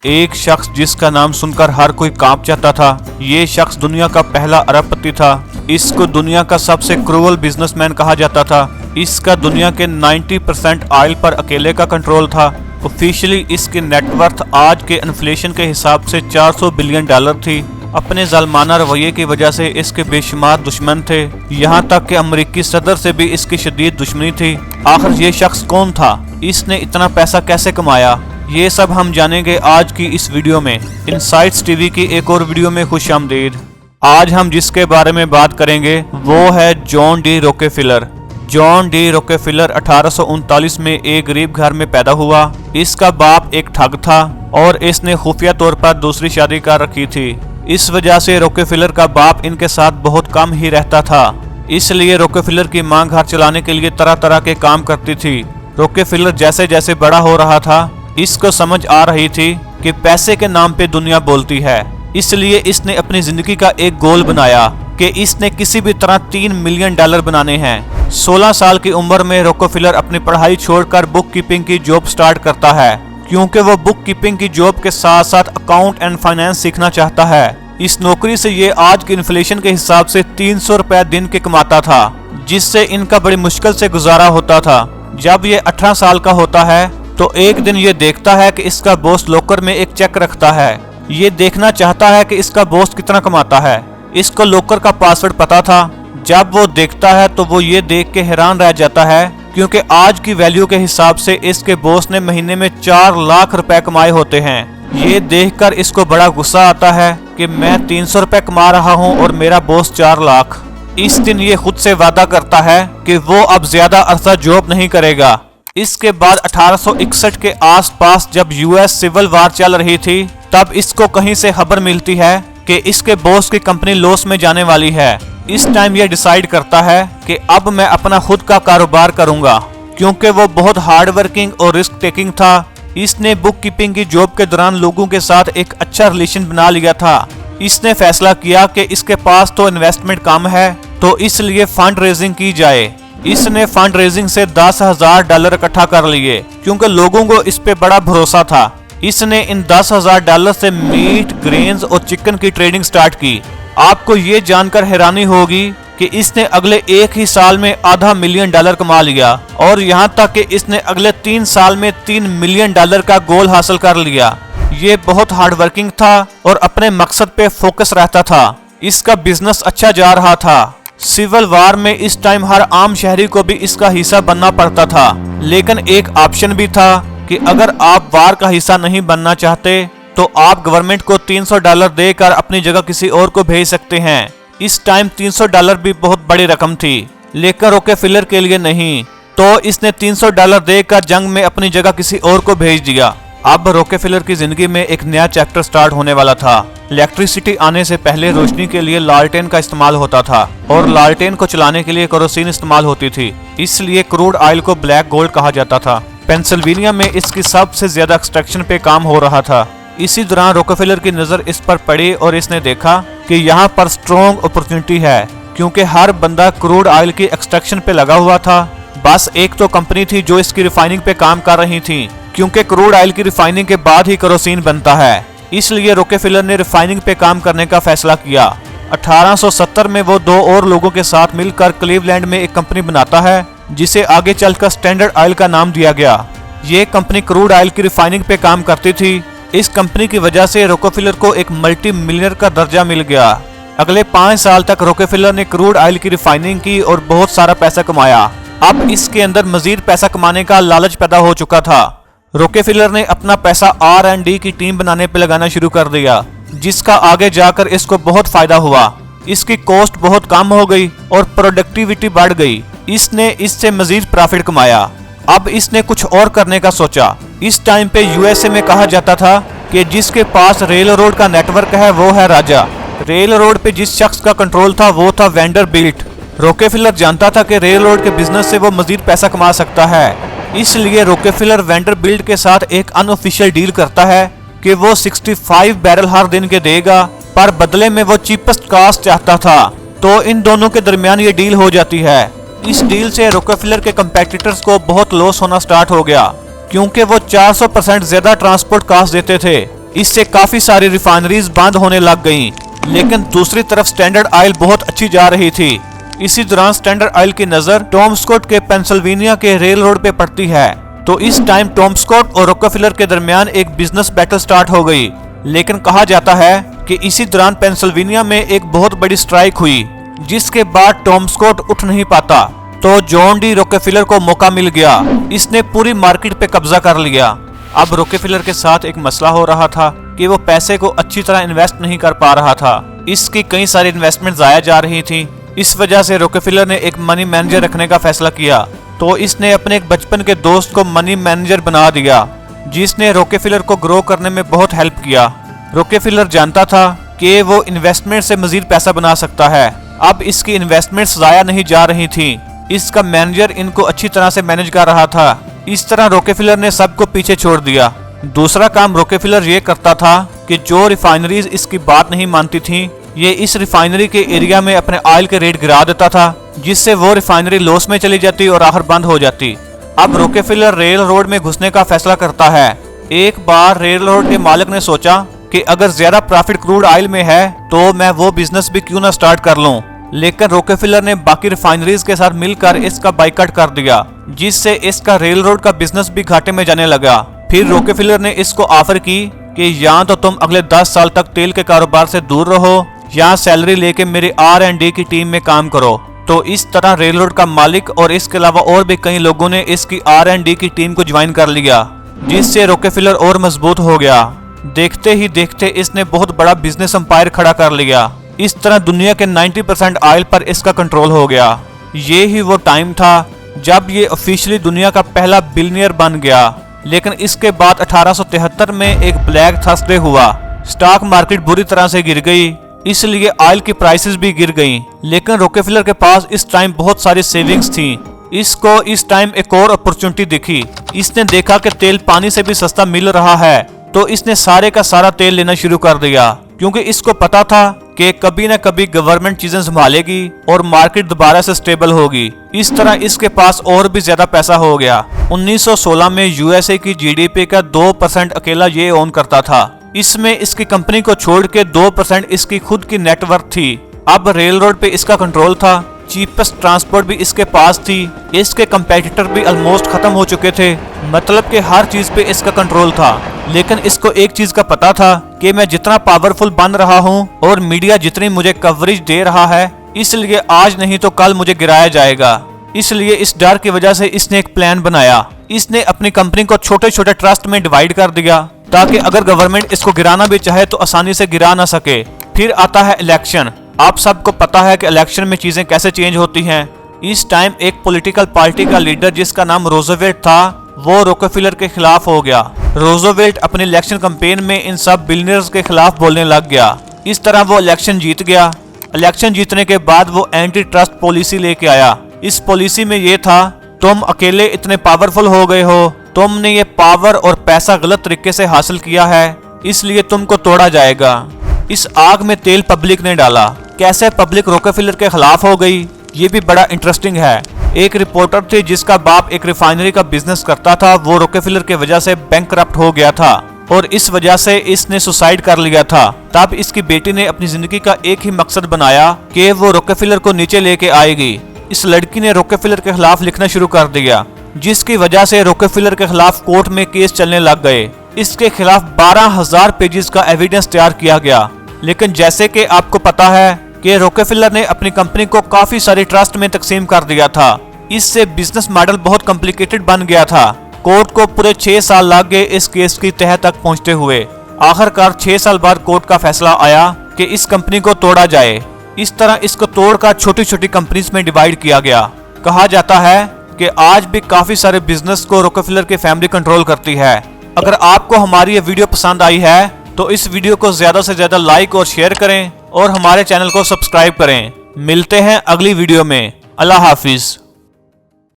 एक शख्स जिसका नाम सुनकर हर कोई कांप जाता था। ये शख्स दुनिया का पहला अरबपति था। इसको दुनिया का सबसे क्रूअल बिजनेसमैन कहा जाता था। इसका दुनिया के 90% ऑयल पर अकेले का कंट्रोल था। ऑफिशियली इसकी नेटवर्थ आज के इन्फ्लेशन के हिसाब से $400 बिलियन थी। अपने जालमाना रवैये की वजह से इसके बेशुमार दुश्मन थे। यहाँ तक कि अमेरिकी सदर से भी इसकी शदीद दुश्मनी थी। आखिर ये शख्स कौन था? इसने इतना पैसा कैसे कमाया? ये सब हम जानेंगे आज की इस वीडियो में। इनसाइट्स टीवी की एक और वीडियो में खुशामदीद। आज हम जिसके बारे में बात करेंगे वो है जॉन डी रॉकेफिलर। जॉन डी रॉकेफिलर 1839 में एक गरीब घर में पैदा हुआ। इसका बाप एक ठग था और इसने खुफिया तौर पर दूसरी शादी कर रखी थी। इस वजह से रॉकेफिलर का बाप इनके साथ बहुत कम ही रहता था। इसलिए रॉकेफिलर की मां घर चलाने के लिए तरह तरह के काम करती थी। रॉकेफिलर जैसे जैसे बड़ा हो रहा था, इसको समझ आ रही थी कि पैसे के नाम पे दुनिया बोलती है। इसलिए इसने अपनी जिंदगी का एक गोल बनाया कि इसने किसी भी तरह $3 मिलियन बनाने हैं। 16 साल की उम्र में रॉकेफिलर अपनी पढ़ाई छोड़कर बुक कीपिंग की जॉब स्टार्ट करता है, क्योंकि वो बुक कीपिंग की जॉब के साथ साथ अकाउंट एंड फाइनेंस सीखना चाहता है। इस नौकरी से ये आज के इन्फ्लेशन के हिसाब से ₹300 दिन के कमाता था, जिससे इनका बड़ी मुश्किल से गुजारा होता था। जब ये 18 साल का होता है तो एक दिन ये देखता है कि इसका बॉस लॉकर में एक चेक रखता है। ये देखना चाहता है कि इसका बॉस कितना कमाता है। इसको लॉकर का पासवर्ड पता था। जब वो देखता है तो वो ये देख के हैरान रह जाता है, क्योंकि आज की वैल्यू के हिसाब से इसके बॉस ने महीने में $4 लाख कमाए होते हैं। ये देखकर इसको बड़ा गुस्सा आता है कि मैं ₹300 कमा रहा हूँ और मेरा बॉस 4 लाख। इस दिन ये खुद से वादा करता है कि वो अब ज्यादा अरसा जॉब नहीं करेगा। इसके बाद 1861 के आसपास जब यूएस सिविल वार चल रही थी, तब इसको कहीं से खबर मिलती है कि इसके बॉस की कंपनी लॉस में जाने वाली है। इस टाइम ये डिसाइड करता है कि अब मैं अपना खुद का कारोबार करूंगा, क्योंकि वो बहुत हार्ड वर्किंग और रिस्क टेकिंग था। इसने बुक कीपिंग की जॉब के दौरान लोगों के साथ एक अच्छा रिलेशन बना लिया था। इसने फैसला किया कि इसके पास तो इन्वेस्टमेंट कम है, तो इसलिए फंड रेजिंग की जाए। इसने फंड रेजिंग से $10,000 इकट्ठा कर लिए, क्योंकि लोगों को इस पे बड़ा भरोसा था। इसने इन $10,000 से मीट, ग्रेन्स और चिकन की ट्रेडिंग स्टार्ट की। आपको ये जानकर हैरानी होगी कि इसने अगले एक ही साल में $500 मिलियन कमा लिया, और यहाँ तक कि इसने अगले 3 साल में $3 मिलियन का गोल हासिल कर लिया। ये बहुत हार्ड वर्किंग था और अपने मकसद पे फोकस रहता था। इसका बिजनेस अच्छा जा रहा था। सिविल वार में इस टाइम हर आम शहरी को भी इसका हिस्सा बनना पड़ता था, लेकिन एक ऑप्शन भी था कि अगर आप वार का हिस्सा नहीं बनना चाहते तो आप गवर्नमेंट को $300 देकर अपनी जगह किसी और को भेज सकते हैं। इस टाइम $300 भी बहुत बड़ी रकम थी, लेकिन रॉकेफिलर के लिए नहीं, तो इसने $300 देकर जंग में अपनी जगह किसी और को भेज दिया। अब रॉकेफिलर की जिंदगी में एक नया चैप्टर स्टार्ट होने वाला था। इलेक्ट्रिसिटी आने से पहले रोशनी के लिए लालटेन का इस्तेमाल होता था, और लालटेन को चलाने के लिए केरोसिन इस्तेमाल होती थी। इसलिए क्रूड ऑयल को ब्लैक गोल्ड कहा जाता था। पेंसिल्वेनिया में इसकी सबसे ज्यादा एक्सट्रैक्शन पे काम हो रहा था। इसी दौरान रॉकेफिलर की नजर इस पर पड़ी और इसने देखा कि यहाँ पर स्ट्रॉन्ग अपॉर्चुनिटी है, क्योंकि हर बंदा क्रूड ऑयल की एक्सट्रैक्शन पे लगा हुआ था। बस एक तो कंपनी थी जो इसकी रिफाइनिंग पे काम कर रही थी, क्योंकि क्रूड ऑयल की रिफाइनिंग के बाद ही केरोसिन बनता है। इसलिए रॉकेफिलर ने रिफाइनिंग पे काम करने का फैसला किया। 1870 में वो 2 और लोगों के साथ मिलकर क्लीवलैंड में एक कंपनी बनाता है, जिसे आगे चलकर स्टैंडर्ड ऑयल का नाम दिया गया। ये कंपनी क्रूड ऑयल की रिफाइनिंग पे काम करती थी। इस कंपनी की वजह से रॉकेफिलर को एक मल्टी मिलियनर का दर्जा मिल गया। अगले 5 साल तक रॉकेफिलर ने क्रूड ऑयल की रिफाइनिंग की और बहुत सारा पैसा कमाया। अब इसके अंदर मजीद पैसा कमाने का लालच पैदा हो चुका था। रॉकेफिलर ने अपना पैसा R&D की टीम बनाने पे लगाना शुरू कर दिया, जिसका आगे जाकर इसको बहुत फायदा हुआ। इसकी कॉस्ट बहुत कम हो गई और प्रोडक्टिविटी बढ़ गई। इसने इससे मजीद प्रॉफिट कमाया। अब इसने कुछ और करने का सोचा। इस टाइम पे USA में कहा जाता था कि जिसके पास रेल रोड का नेटवर्क है वो है राजा। रेल रोड पे जिस शख्स का कंट्रोल था वो था वेंडरबिल्ट। रॉकेफिलर जानता था कि रेल रोड के बिजनेस से वो मजीद पैसा कमा सकता है। इसलिए रॉकेफिलर वेंडरबिल्ट के साथ एक अनऑफिशियल डील करता है कि वो 65 बैरल हर दिन के देगा, पर बदले में वो चीपेस्ट कास्ट चाहता था। तो इन दोनों के दरमियान ये डील हो जाती है। इस डील से रॉकेफिलर के कंपेटिटर्स को बहुत लॉस होना स्टार्ट हो गया, क्योंकि वो 400% ज्यादा ट्रांसपोर्ट कास्ट देते थे। इससे काफी सारी रिफाइनरीज बंद होने लग गईं। लेकिन दूसरी तरफ स्टैंडर्ड ऑयल बहुत अच्छी जा रही थी। इसी दौरान स्टैंडर्ड ऑयल की नजर टॉम स्कॉट के पेंसिल्वेनिया के रेल रोड पे पड़ती है। तो इस टाइम टॉम स्कॉट और रॉकफेलर के दरमियान एक बिजनेस बैटल स्टार्ट हो गई। लेकिन कहा जाता है कि इसी दौरान पेंसिल्वेनिया में एक बहुत बड़ी स्ट्राइक हुई, जिसके बाद टॉम स्कॉट उठ नहीं पाता। तो जॉन डी रॉकफेलर को मौका मिल गया। इसने पूरी मार्केट पे कब्जा कर लिया। अब रॉकफेलर के साथ एक मसला हो रहा था कि वो पैसे को अच्छी तरह इन्वेस्ट नहीं कर पा रहा था। इसकी कई सारी इन्वेस्टमेंट जाया जा रही थी। इस वजह से रॉकफेलर ने एक मनी मैनेजर रखने का फैसला किया। तो इसने अपने एक बचपन के दोस्त को मनी मैनेजर बना दिया, जिसने रॉकफेलर को ग्रो करने में बहुत हेल्प किया। रॉकफेलर जानता था कि वो इन्वेस्टमेंट से मजीद पैसा बना सकता है। अब इसकी इन्वेस्टमेंट्स जाया नहीं जा रही थी। इसका मैनेजर इनको अच्छी तरह से मैनेज कर रहा था। इस तरह रॉकफेलर ने सबको पीछे छोड़ दिया। दूसरा काम रॉकफेलर ये करता था कि जो रिफाइनरीज इसकी बात नहीं मानती थी, ये इस रिफाइनरी के एरिया में अपने ऑयल के रेट गिरा देता था, जिससे वो रिफाइनरी लॉस में चली जाती और आखिर बंद हो जाती। अब रॉकफेलर रेल रोड में घुसने का फैसला करता है। एक बार रेल रोड के मालिक ने सोचा कि अगर ज्यादा प्रॉफिट क्रूड ऑयल में है तो मैं वो बिजनेस भी क्यों ना स्टार्ट कर लूं। लेकिन रॉकफेलर ने बाकी रिफाइनरीज के साथ मिलकर इसका बाइकआउट कर दिया, जिससे इसका रेल रोड का बिजनेस भी घाटे में जाने लगा। फिर रॉकफेलर ने इसको ऑफर की कि या तो तुम अगले 10 साल तक तेल के कारोबार से दूर रहो या सैलरी लेके मेरी R&D की टीम में काम करो। तो इस तरह रेल रोड का मालिक और इसके अलावा और भी कई लोगों ने इसकी R&D की टीम को ज्वाइन कर लिया, जिससे रॉकफेलर और मजबूत हो गया। देखते ही देखते इसने बहुत बड़ा बिजनेस एम्पायर खड़ा कर लिया। इस तरह दुनिया के 90% ऑयल पर इसका कंट्रोल हो गया। ये ही वो टाइम था जब ये ऑफिशियली दुनिया का पहला बिलियनियर बन गया। लेकिन इसके बाद 1873 में एक ब्लैक थर्सडे हुआ। स्टॉक मार्केट बुरी तरह से गिर गई, इसलिए ऑयल की प्राइसेस भी गिर गईं। लेकिन रॉकफेलर के पास इस टाइम बहुत सारी सेविंग्स थी। इसको इस टाइम एक और अपॉर्चुनिटी दिखी। इसने देखा कि तेल पानी से भी सस्ता मिल रहा है, तो इसने सारे का सारा तेल लेना शुरू कर दिया, क्योंकि इसको पता था कि कभी न कभी गवर्नमेंट चीजें संभालेगी और मार्केट दोबारा से स्टेबल होगी। इस तरह इसके पास और भी ज्यादा पैसा हो गया। 1916 में यूएसए की जीडीपी का 2% अकेला ये ओन करता था। इसमें इसकी कंपनी को छोड़ के 2% इसकी खुद की नेटवर्थ थी। अब रेल रोड पे इसका कंट्रोल था। चीपेस्ट ट्रांसपोर्ट भी इसके पास थी। इसके कंपेटिटर भी ऑलमोस्ट खत्म हो चुके थे। मतलब कि हर चीज पे इसका कंट्रोल था। लेकिन इसको एक चीज का पता था कि मैं जितना पावरफुल बन रहा हूँ और मीडिया जितनी मुझे कवरेज दे रहा है, इसलिए आज नहीं तो कल मुझे गिराया जाएगा। इसलिए इस डर की वजह से इसने एक प्लान बनाया। इसने अपनी कंपनी को छोटे छोटे ट्रस्ट में डिवाइड कर दिया, ताकि अगर गवर्नमेंट इसको गिराना भी चाहे तो आसानी से गिरा ना सके। फिर आता है इलेक्शन। आप सबको पता है कि इलेक्शन में चीजें कैसे चेंज होती हैं। इस टाइम एक पॉलिटिकल पार्टी का लीडर जिसका नाम रूजवेल्ट था, वो रॉकफेलर के खिलाफ हो गया। रूजवेल्ट अपने इलेक्शन कैंपेन में इन सब बिलियनियर्स के खिलाफ बोलने लग गया। इस तरह वो इलेक्शन जीत गया। इलेक्शन जीतने के बाद वो एंटी ट्रस्ट पॉलिसी लेके आया। इस पॉलिसी में ये था, तुम अकेले इतने पावरफुल हो गए हो, तुमने ये पावर और पैसा गलत तरीके से हासिल किया है, इसलिए तुमको तोड़ा जाएगा। इस आग में तेल पब्लिक ने डाला। कैसे पब्लिक रॉकफेलर के खिलाफ हो गई, ये भी बड़ा इंटरेस्टिंग है। एक रिपोर्टर थी जिसका बाप एक रिफाइनरी का बिजनेस करता था। वो रॉकफेलर की वजह से बैंकरप्ट हो गया था और इस वजह से इसने सुसाइड कर लिया था। तब इसकी बेटी ने अपनी जिंदगी का एक ही मकसद बनाया कि वो रॉकफेलर को नीचे लेके आएगी। इस लड़की ने रॉकफेलर के खिलाफ लिखना शुरू कर दिया, जिसकी वजह से रॉकफेलर के खिलाफ कोर्ट में केस चलने लग गए। इसके खिलाफ 12,000 पेजेस का एविडेंस तैयार किया गया। लेकिन जैसे कि आपको पता है कि रॉकफेलर ने अपनी कंपनी को काफी सारे ट्रस्ट में तकसीम कर दिया था। इससे बिजनेस मॉडल बहुत कॉम्प्लिकेटेड बन गया था। कोर्ट को पूरे 6 साल लग गए इस केस की तह तक पहुंचते हुए। आखिरकार 6 साल बाद कोर्ट का फैसला आया कि इस कंपनी को तोड़ा जाए। इस तरह इसको तोड़कर छोटी छोटी कंपनीज में डिवाइड किया गया। कहा जाता है कि आज भी काफी सारे बिजनेस को रॉकफेलर की फैमिली कंट्रोल करती है। अगर आपको हमारी ये वीडियो पसंद आई है तो इस वीडियो को ज्यादा से ज्यादा लाइक और शेयर करें और हमारे चैनल को सब्सक्राइब करें। मिलते हैं अगली वीडियो में। अल्लाह हाफिज।